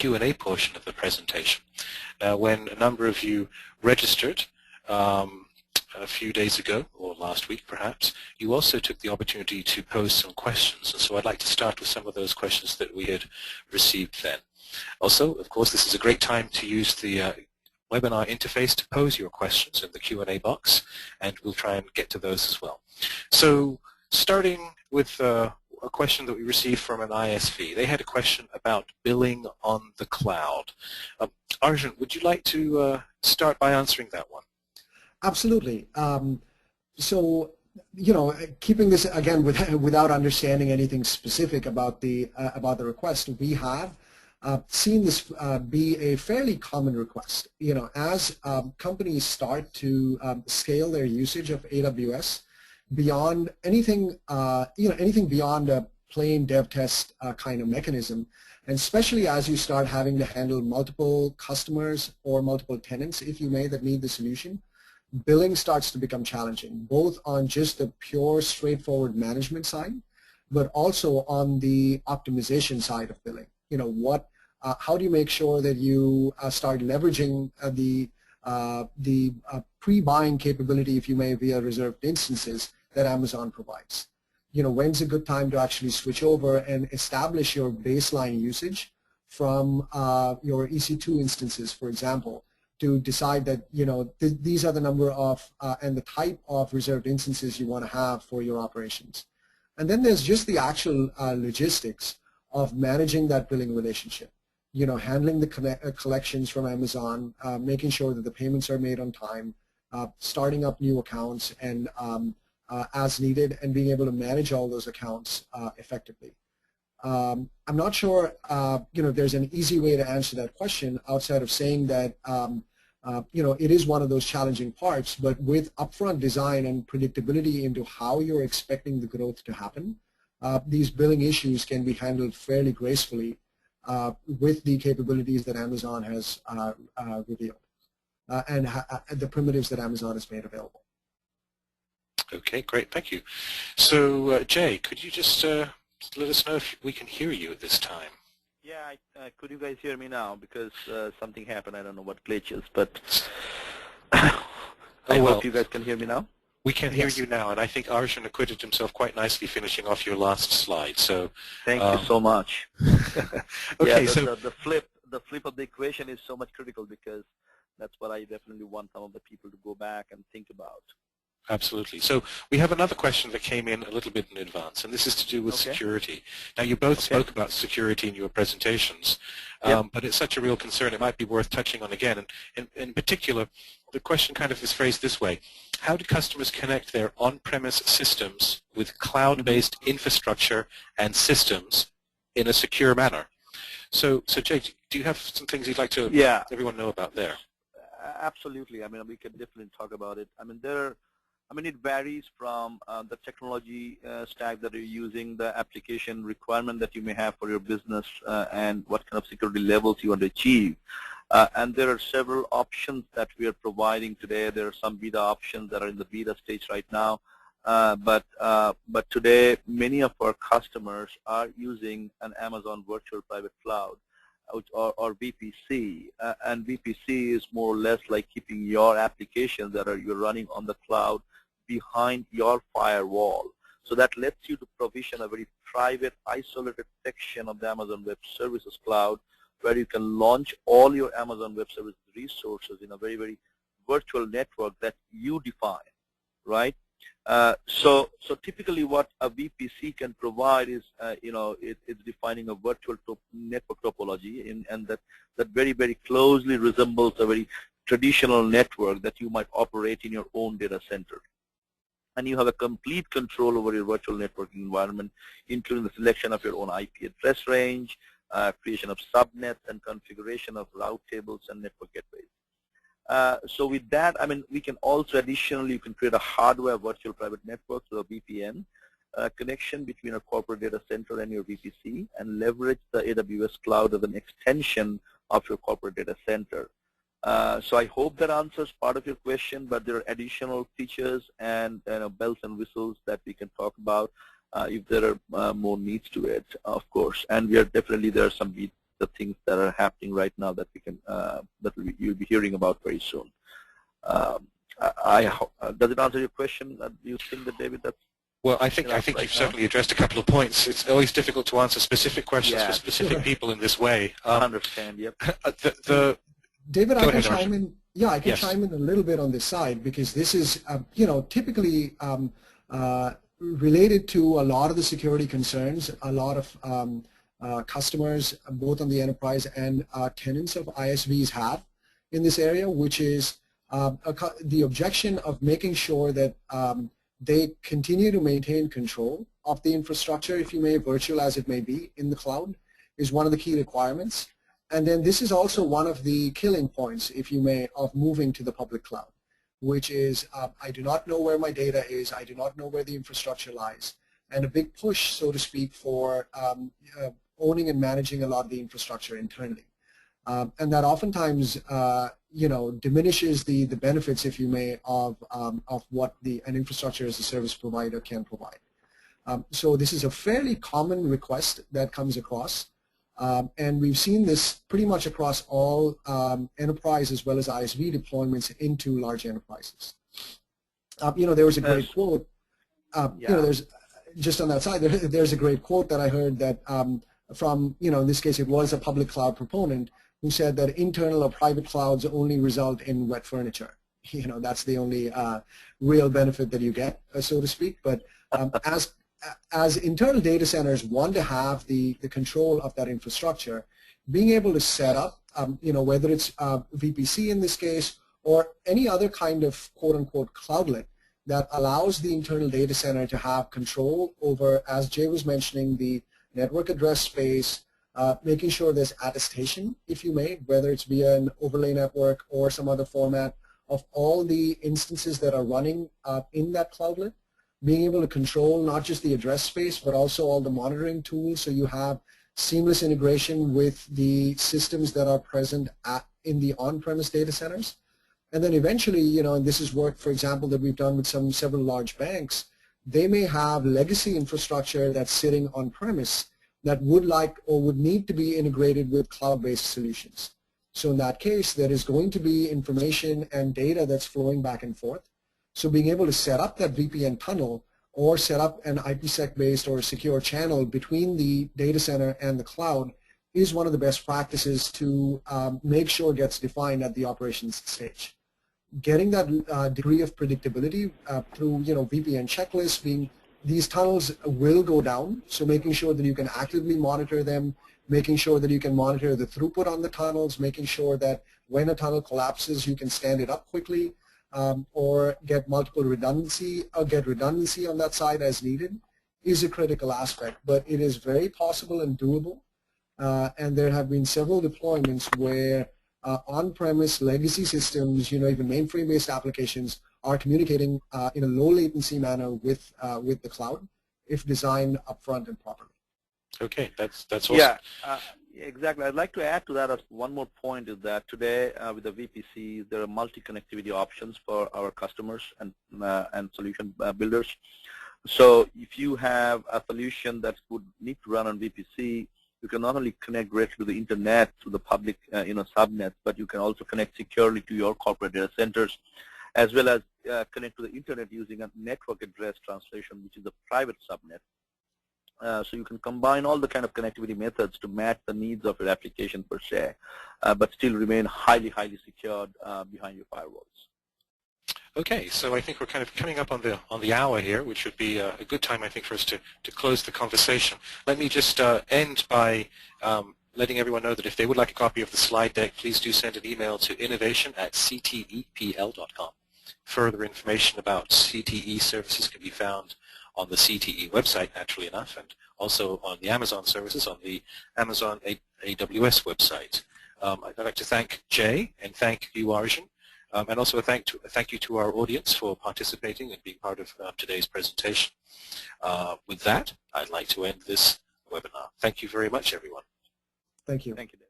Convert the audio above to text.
Q&A portion of the presentation. Now, when a number of you registered a few days ago, or last week perhaps, you also took the opportunity to pose some questions. And so I'd like to start with some of those questions that we had received then. Also, of course, this is a great time to use the webinar interface to pose your questions in the Q&A box, and we'll try and get to those as well. So starting with a question that we received from an ISV. They had a question about billing on the cloud. Arjun, would you like to start by answering that one? Absolutely. So, you know, keeping this again without understanding anything specific about the request, we have seen this be a fairly common request. You know, as companies start to scale their usage of AWS beyond anything, anything beyond a plain dev test kind of mechanism, and especially as you start having to handle multiple customers or multiple tenants, if you may, that need the solution, billing starts to become challenging, both on just the pure straightforward management side, but also on the optimization side of billing. You know, how do you make sure that you start leveraging the pre-buying capability, if you may, via reserved instances that Amazon provides? You know, when's a good time to actually switch over and establish your baseline usage from your EC2 instances, for example, to decide that, you know, these are the number of and the type of reserved instances you want to have for your operations. And then there's just the actual logistics of managing that billing relationship. You know, handling the collections from Amazon, making sure that the payments are made on time, starting up new accounts and as needed, and being able to manage all those accounts effectively. I'm not sure, you know, there's an easy way to answer that question outside of saying that, you know, it is one of those challenging parts, but with upfront design and predictability into how you're expecting the growth to happen, these billing issues can be handled fairly gracefully with the capabilities that Amazon has revealed and the primitives that Amazon has made available. Okay, great, thank you. So Jay, could you just let us know if we can hear you at this time? Yeah, could you guys hear me now? Because something happened, I don't know what glitches, but I hope you guys can hear me now. We can hear you now, and I think Arjun acquitted himself quite nicely finishing off your last slide. So thank you so much. Okay, yeah, so the flip of the equation is so much critical, because that's what I definitely want some of the people to go back and think about. Absolutely. So we have another question that came in a little bit in advance, and this is to do with security. Now, you both spoke about security in your presentations, but it's such a real concern, it might be worth touching on again. And in particular, the question kind of is phrased this way: how do customers connect their on-premise systems with cloud-based infrastructure and systems in a secure manner? So Jake, do you have some things you'd like to let everyone know about there? Absolutely. I mean, we can definitely talk about it. I mean, it varies from the technology stack that you're using, the application requirement that you may have for your business, and what kind of security levels you want to achieve. And there are several options that we are providing today. There are some beta options that are in the beta stage right now. But today, many of our customers are using an Amazon Virtual Private Cloud, or VPC, and VPC is more or less like keeping your applications that you're running on the cloud behind your firewall. So that lets you to provision a very private, isolated section of the Amazon Web Services Cloud, where you can launch all your Amazon Web Services resources in a very, very virtual network that you define, right? So typically what a VPC can provide is, you know, it's defining a virtual network topology, and that very, very closely resembles a very traditional network that you might operate in your own data center. And you have a complete control over your virtual networking environment, including the selection of your own IP address range, creation of subnets, and configuration of route tables and network gateways. So with that, I mean, we can also additionally, you can create a hardware virtual private network, so a VPN connection between a corporate data center and your VPC, and leverage the AWS cloud as an extension of your corporate data center. So I hope that answers part of your question, but there are additional features and bells and whistles that we can talk about if there are more needs to it, of course. And we are definitely, there are some the things that are happening right now that we can you'll be hearing about very soon. Does it answer your question? Do you think that, David, that's well, I think you've certainly addressed a couple of points. It's always difficult to answer specific questions for specific people in this way. I understand. Yep. David, I can chime in. Yeah, I can chime in a little bit on this side because this is, typically related to a lot of the security concerns. A lot of customers, both on the enterprise and tenants of ISVs have in this area, which is the objection of making sure that they continue to maintain control of the infrastructure, if you may, virtual as it may be, in the cloud, is one of the key requirements. And then this is also one of the killing points, if you may, of moving to the public cloud, which is I do not know where my data is, I do not know where the infrastructure lies, and a big push, so to speak, for owning and managing a lot of the infrastructure internally. And that oftentimes diminishes the benefits, if you may, of what an infrastructure as a service provider can provide. So this is a fairly common request that comes across, and we've seen this pretty much across all enterprise as well as ISV deployments into large enterprises. There was a great quote. There's just on that side. There's a great quote that I heard that from in this case it was a public cloud proponent who said that internal or private clouds only result in wet furniture. That's the only real benefit that you get, so to speak. But as internal data centers want to have the control of that infrastructure, being able to set up, whether it's VPC in this case or any other kind of quote-unquote cloudlet that allows the internal data center to have control over, as Jay was mentioning, the network address space, making sure there's attestation, if you may, whether it's via an overlay network or some other format of all the instances that are running in that cloudlet, being able to control not just the address space but also all the monitoring tools, so you have seamless integration with the systems that are present in the on-premise data centers. And then eventually, and this is work, for example, that we've done with several large banks, they may have legacy infrastructure that's sitting on-premise that would like or would need to be integrated with cloud-based solutions. So in that case, there is going to be information and data that's flowing back and forth. So being able to set up that VPN tunnel or set up an IPsec-based or a secure channel between the data center and the cloud is one of the best practices to make sure gets defined at the operations stage. Getting that degree of predictability through VPN checklists, being these tunnels will go down, so making sure that you can actively monitor them, making sure that you can monitor the throughput on the tunnels, making sure that when a tunnel collapses you can stand it up quickly, or get multiple redundancy or get redundancy on that side as needed is a critical aspect. But it is very possible and doable, and there have been several deployments where on-premise legacy systems, even mainframe-based applications, are communicating in a low latency manner with the cloud if designed upfront and properly. Okay, that's awesome. Yeah, exactly. I'd like to add to that one more point is that today with the VPC, there are multi-connectivity options for our customers and solution builders. So if you have a solution that would need to run on VPC, you can not only connect directly to the internet through the public subnets, but you can also connect securely to your corporate data centers, as well as connect to the internet using a network address translation, which is a private subnet. So you can combine all the kind of connectivity methods to match the needs of your application per se, but still remain highly, highly secured behind your firewalls. Okay, so I think we're kind of coming up on the hour here, which would be a good time, I think, for us to close the conversation. Let me just end by letting everyone know that if they would like a copy of the slide deck, please do send an email to innovation@ctepl.com. Further information about CTE services can be found on the CTE website, naturally enough, and also on the Amazon services on the Amazon AWS website. I'd like to thank Jay and thank you, Arjun, and also a thank you to our audience for participating and being part of today's presentation. With that, I'd like to end this webinar. Thank you very much, everyone. Thank you. Thank you, Dave.